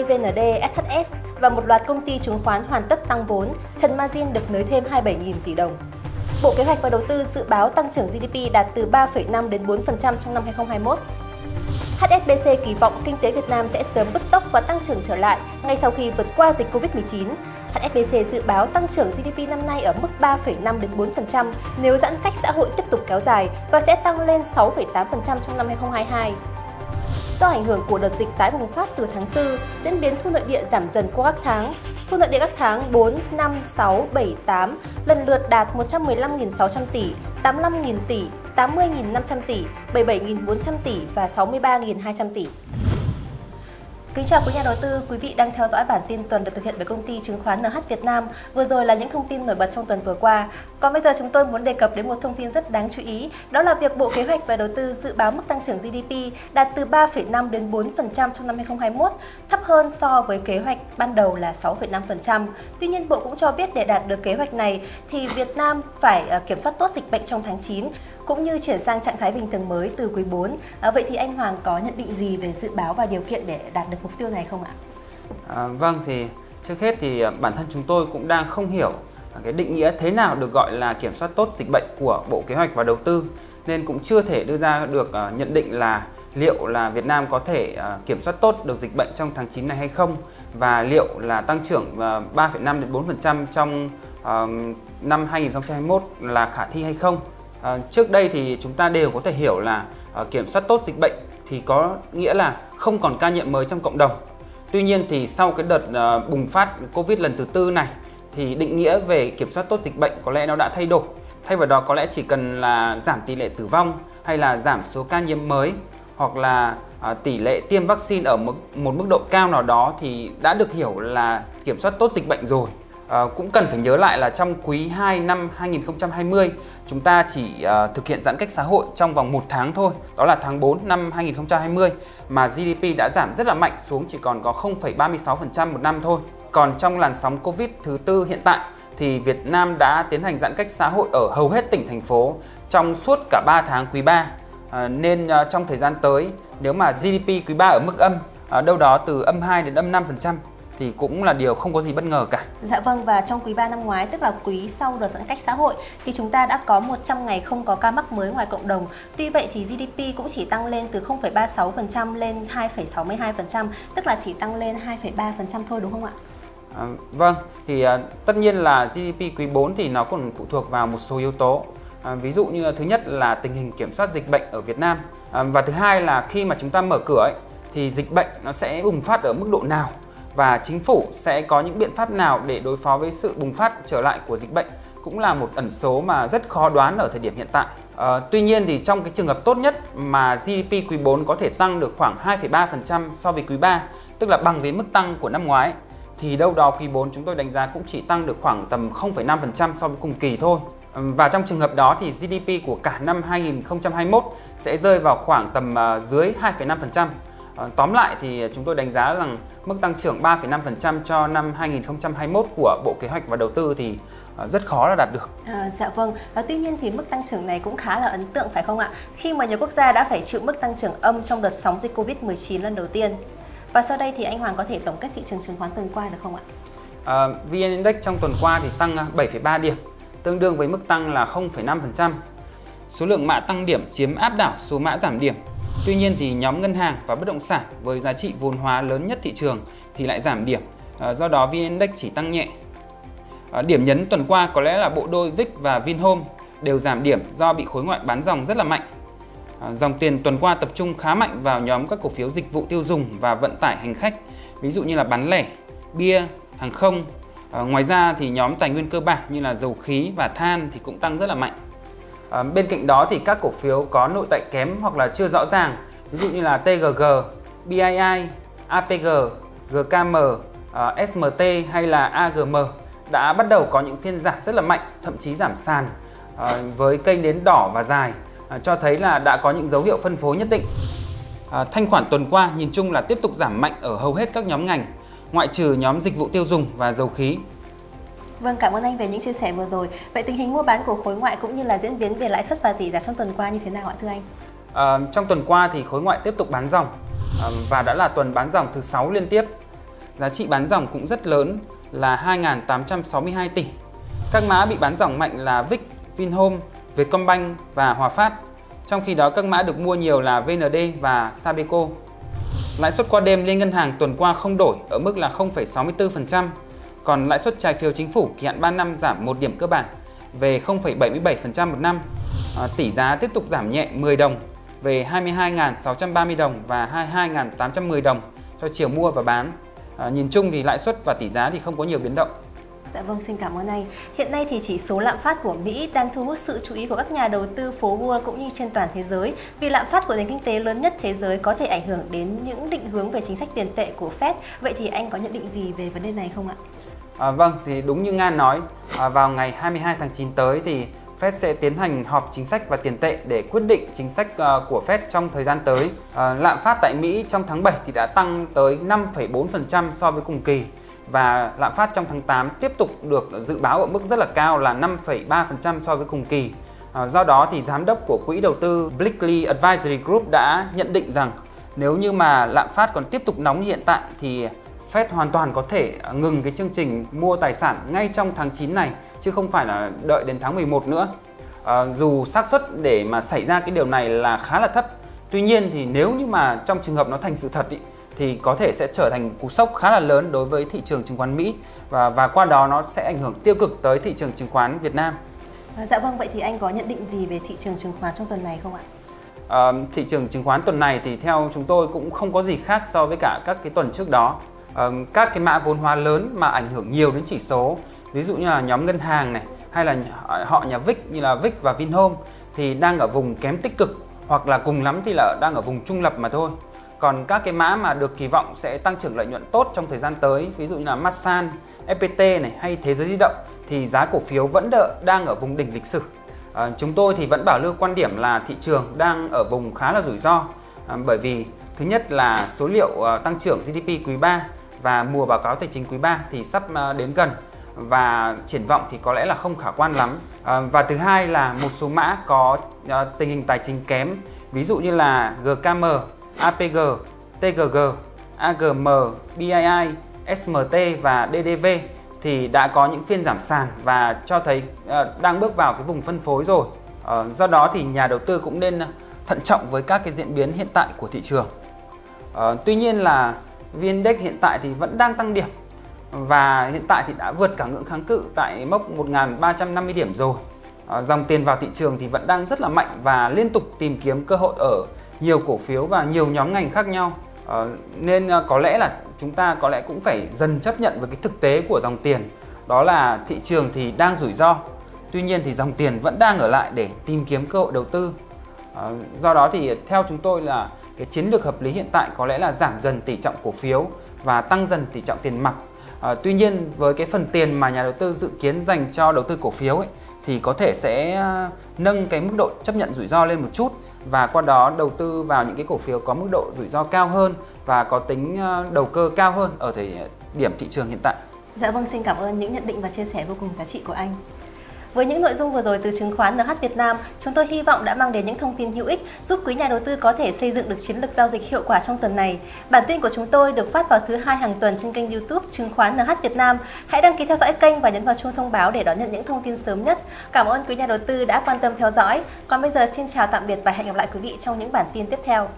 nay VND, SHS và một loạt công ty chứng khoán hoàn tất tăng vốn, trần margin được nới thêm 27.000 tỷ đồng. Bộ Kế hoạch và Đầu tư dự báo tăng trưởng GDP đạt từ 3,5 đến 4% trong năm 2021. HSBC kỳ vọng kinh tế Việt Nam sẽ sớm bứt tốc và tăng trưởng trở lại ngay sau khi vượt qua dịch Covid-19. HSBC dự báo tăng trưởng GDP năm nay ở mức 3,5 đến 4% nếu giãn cách xã hội tiếp tục kéo dài và sẽ tăng lên 6,8% trong năm 2022. Do ảnh hưởng của đợt dịch tái bùng phát từ tháng 4, diễn biến thu nội địa giảm dần qua các tháng. Thu nội địa các tháng 4, 5, 6, 7, 8 lần lượt đạt 115.600 tỷ, 85.000 tỷ, 80.500 tỷ, 77.400 tỷ và 63.200 tỷ. Kính chào quý nhà đầu tư, quý vị đang theo dõi bản tin tuần được thực hiện bởi công ty chứng khoán NH Việt Nam. Vừa rồi là những thông tin nổi bật trong tuần vừa qua. Còn bây giờ chúng tôi muốn đề cập đến một thông tin rất đáng chú ý, đó là việc Bộ Kế hoạch và Đầu tư dự báo mức tăng trưởng GDP đạt từ 3,5 đến 4% trong năm 2021, thấp hơn so với kế hoạch ban đầu là 6,5%. Tuy nhiên, Bộ cũng cho biết để đạt được kế hoạch này thì Việt Nam phải kiểm soát tốt dịch bệnh trong tháng 9, cũng như chuyển sang trạng thái bình thường mới từ quý 4. Vậy thì anh Hoàng có nhận định gì về dự báo và điều kiện để đạt được mục tiêu này không ạ? Vâng, thì trước hết thì bản thân chúng tôi cũng đang không hiểu cái định nghĩa thế nào được gọi là kiểm soát tốt dịch bệnh của Bộ Kế hoạch và Đầu tư, nên cũng chưa thể đưa ra được nhận định là liệu là Việt Nam có thể kiểm soát tốt được dịch bệnh trong tháng 9 này hay không, và liệu là tăng trưởng 3,5 đến 4% trong năm 2021 là khả thi hay không. Trước đây thì chúng ta đều có thể hiểu là kiểm soát tốt dịch bệnh thì có nghĩa là không còn ca nhiễm mới trong cộng đồng. Tuy nhiên thì sau cái đợt bùng phát Covid lần thứ tư này thì định nghĩa về kiểm soát tốt dịch bệnh có lẽ nó đã thay đổi. Thay vào đó có lẽ chỉ cần là giảm tỷ lệ tử vong hay là giảm số ca nhiễm mới hoặc là tỷ lệ tiêm vaccine ở một mức độ cao nào đó thì đã được hiểu là kiểm soát tốt dịch bệnh rồi. Cũng cần phải nhớ lại là trong quý 2 năm 2020 chúng ta chỉ thực hiện giãn cách xã hội trong vòng 1 tháng thôi, đó là tháng 4 năm 2020, mà GDP đã giảm rất là mạnh xuống chỉ còn có 0,36% một năm thôi. Còn trong làn sóng Covid thứ tư hiện tại thì Việt Nam đã tiến hành giãn cách xã hội ở hầu hết tỉnh thành phố trong suốt cả 3 tháng quý 3, nên trong thời gian tới nếu mà GDP quý 3 ở mức âm, đâu đó từ âm 2 đến âm 5% thì cũng là điều không có gì bất ngờ cả. Dạ vâng, và trong quý 3 năm ngoái, tức là quý sau đợt giãn cách xã hội, thì chúng ta đã có 100 ngày không có ca mắc mới ngoài cộng đồng. Tuy vậy thì GDP cũng chỉ tăng lên từ 0,36% lên 2,62%, tức là chỉ tăng lên 2,3% thôi, đúng không ạ? Vâng, thì tất nhiên là GDP quý 4 thì nó còn phụ thuộc vào một số yếu tố. Ví dụ như thứ nhất là tình hình kiểm soát dịch bệnh ở Việt Nam, và thứ hai là khi mà chúng ta mở cửa ấy, thì dịch bệnh nó sẽ bùng phát ở mức độ nào, và chính phủ sẽ có những biện pháp nào để đối phó với sự bùng phát trở lại của dịch bệnh, cũng là một ẩn số mà rất khó đoán ở thời điểm hiện tại. Tuy nhiên thì trong cái trường hợp tốt nhất mà GDP quý 4 có thể tăng được khoảng 2,3% so với quý 3, tức là bằng với mức tăng của năm ngoái, thì đâu đó quý 4 chúng tôi đánh giá cũng chỉ tăng được khoảng tầm 0,5% so với cùng kỳ thôi. Và trong trường hợp đó thì GDP của cả năm 2021 sẽ rơi vào khoảng tầm dưới 2,5%. Tóm lại thì chúng tôi đánh giá rằng mức tăng trưởng 3,5% cho năm 2021 của Bộ Kế hoạch và Đầu tư thì rất khó là đạt được. Dạ vâng, tuy nhiên thì mức tăng trưởng này cũng khá là ấn tượng phải không ạ? Khi mà nhiều quốc gia đã phải chịu mức tăng trưởng âm trong đợt sóng dịch Covid-19 lần đầu tiên. Và sau đây thì anh Hoàng có thể tổng kết thị trường chứng khoán tuần qua được không ạ? VN Index trong tuần qua thì tăng 7,3 điểm, tương đương với mức tăng là 0,5%. Số lượng mã tăng điểm chiếm áp đảo số mã giảm điểm. Tuy nhiên thì nhóm ngân hàng và bất động sản với giá trị vốn hóa lớn nhất thị trường thì lại giảm điểm, do đó VN Index chỉ tăng nhẹ. Điểm nhấn tuần qua có lẽ là bộ đôi VIX và Vinhome đều giảm điểm do bị khối ngoại bán dòng rất là mạnh. Dòng tiền tuần qua tập trung khá mạnh vào nhóm các cổ phiếu dịch vụ tiêu dùng và vận tải hành khách, ví dụ như là bán lẻ, bia, hàng không. Ngoài ra thì nhóm tài nguyên cơ bản như là dầu khí và than thì cũng tăng rất là mạnh. Bên cạnh đó thì các cổ phiếu có nội tại kém hoặc là chưa rõ ràng, ví dụ như là TGG, BII, APG, GKM, SMT hay là AGM đã bắt đầu có những phiên giảm rất là mạnh, thậm chí giảm sàn với cây nến đỏ và dài, cho thấy là đã có những dấu hiệu phân phối nhất định. Thanh khoản tuần qua nhìn chung là tiếp tục giảm mạnh ở hầu hết các nhóm ngành, ngoại trừ nhóm dịch vụ tiêu dùng và dầu khí. Vâng, cảm ơn anh về những chia sẻ vừa rồi. Vậy tình hình mua bán của khối ngoại cũng như là diễn biến về lãi suất và tỷ giá trong tuần qua như thế nào ạ thưa anh? Trong tuần qua thì khối ngoại tiếp tục bán dòng và đã là tuần bán dòng thứ 6 liên tiếp. giá trị bán dòng cũng rất lớn là 2.862 tỷ. Các mã bị bán dòng mạnh là VIX, Vinhome, Vietcombank và Hòa Phát. Trong khi đó các mã được mua nhiều là VND và Sabeco. Lãi suất qua đêm liên ngân hàng tuần qua không đổi ở mức là 0,64%, còn lãi suất trái phiếu chính phủ kỳ hạn 3 năm giảm 1 điểm cơ bản về 0,77% một năm. Tỷ giá tiếp tục giảm nhẹ 10 đồng về 22.630 đồng và 22.810 đồng cho chiều mua và bán. Nhìn chung thì lãi suất và tỷ giá thì không có nhiều biến động. Dạ vâng, xin cảm ơn anh. Hiện nay thì chỉ số lạm phát của Mỹ đang thu hút sự chú ý của các nhà đầu tư phố Wall cũng như trên toàn thế giới, vì lạm phát của nền kinh tế lớn nhất thế giới có thể ảnh hưởng đến những định hướng về chính sách tiền tệ của Fed. Vậy thì anh có nhận định gì về vấn đề này không ạ? Vâng, thì đúng như Nga nói, vào ngày 22 tháng 9 tới thì Fed sẽ tiến hành họp chính sách và tiền tệ để quyết định chính sách của Fed trong thời gian tới. Lạm phát tại Mỹ trong tháng 7 thì đã tăng tới 5,4% so với cùng kỳ. Và lạm phát trong tháng 8 tiếp tục được dự báo ở mức rất là cao là 5,3% so với cùng kỳ. Do đó thì giám đốc của quỹ đầu tư Blakely Advisory Group đã nhận định rằng nếu như mà lạm phát còn tiếp tục nóng như hiện tại thì Fed hoàn toàn có thể ngừng cái chương trình mua tài sản ngay trong tháng 9 này, chứ không phải là đợi đến tháng 11 nữa. Dù xác suất để mà xảy ra cái điều này là khá là thấp. Tuy nhiên thì nếu như mà trong trường hợp nó thành sự thật thì có thể sẽ trở thành cú sốc khá là lớn đối với thị trường chứng khoán Mỹ và qua đó nó sẽ ảnh hưởng tiêu cực tới thị trường chứng khoán Việt Nam. Dạ vâng, vậy thì anh có nhận định gì về thị trường chứng khoán trong tuần này không ạ? Thị trường chứng khoán tuần này thì theo chúng tôi cũng không có gì khác so với cả các cái tuần trước đó. Các cái mã vốn hóa lớn mà ảnh hưởng nhiều đến chỉ số, ví dụ như là nhóm ngân hàng này hay là họ nhà VIX như là VIX và Vinhome thì đang ở vùng kém tích cực, hoặc là cùng lắm thì là đang ở vùng trung lập mà thôi. Còn các cái mã mà được kỳ vọng sẽ tăng trưởng lợi nhuận tốt trong thời gian tới, ví dụ như là Masan, FPT này hay Thế giới di động thì giá cổ phiếu vẫn đang ở vùng đỉnh lịch sử. Chúng tôi thì vẫn bảo lưu quan điểm là thị trường đang ở vùng khá là rủi ro, bởi vì thứ nhất là số liệu tăng trưởng GDP quý 3 và mùa báo cáo tài chính quý 3 thì sắp đến gần và triển vọng thì có lẽ là không khả quan lắm. Và thứ hai là một số mã có tình hình tài chính kém, ví dụ như là GKM, APG, TGG, AGM, BII, SMT và DDV thì đã có những phiên giảm sàn và cho thấy đang bước vào cái vùng phân phối rồi. Do đó thì nhà đầu tư cũng nên thận trọng với các cái diễn biến hiện tại của thị trường. Tuy nhiên là VN Index hiện tại thì vẫn đang tăng điểm và hiện tại thì đã vượt cả ngưỡng kháng cự tại mốc 1.350 điểm rồi. Dòng tiền vào thị trường thì vẫn đang rất là mạnh và liên tục tìm kiếm cơ hội ở nhiều cổ phiếu và nhiều nhóm ngành khác nhau. Nên có lẽ là chúng ta có lẽ cũng phải dần chấp nhận với cái thực tế của dòng tiền, đó là thị trường thì đang rủi ro, tuy nhiên thì dòng tiền vẫn đang ở lại để tìm kiếm cơ hội đầu tư. Do đó thì theo chúng tôi là cái chiến lược hợp lý hiện tại có lẽ là giảm dần tỷ trọng cổ phiếu và tăng dần tỷ trọng tiền mặt. Tuy nhiên với cái phần tiền mà nhà đầu tư dự kiến dành cho đầu tư cổ phiếu thì có thể sẽ nâng cái mức độ chấp nhận rủi ro lên một chút và qua đó đầu tư vào những cái cổ phiếu có mức độ rủi ro cao hơn và có tính đầu cơ cao hơn ở thời điểm thị trường hiện tại. Dạ vâng, xin cảm ơn những nhận định và chia sẻ vô cùng giá trị của anh. Với những nội dung vừa rồi từ chứng khoán NH Việt Nam, chúng tôi hy vọng đã mang đến những thông tin hữu ích giúp quý nhà đầu tư có thể xây dựng được chiến lược giao dịch hiệu quả trong tuần này. Bản tin của chúng tôi được phát vào thứ Hai hàng tuần trên kênh YouTube Chứng khoán NH Việt Nam. Hãy đăng ký theo dõi kênh và nhấn vào chuông thông báo để đón nhận những thông tin sớm nhất. Cảm ơn quý nhà đầu tư đã quan tâm theo dõi. Còn bây giờ xin chào tạm biệt và hẹn gặp lại quý vị trong những bản tin tiếp theo.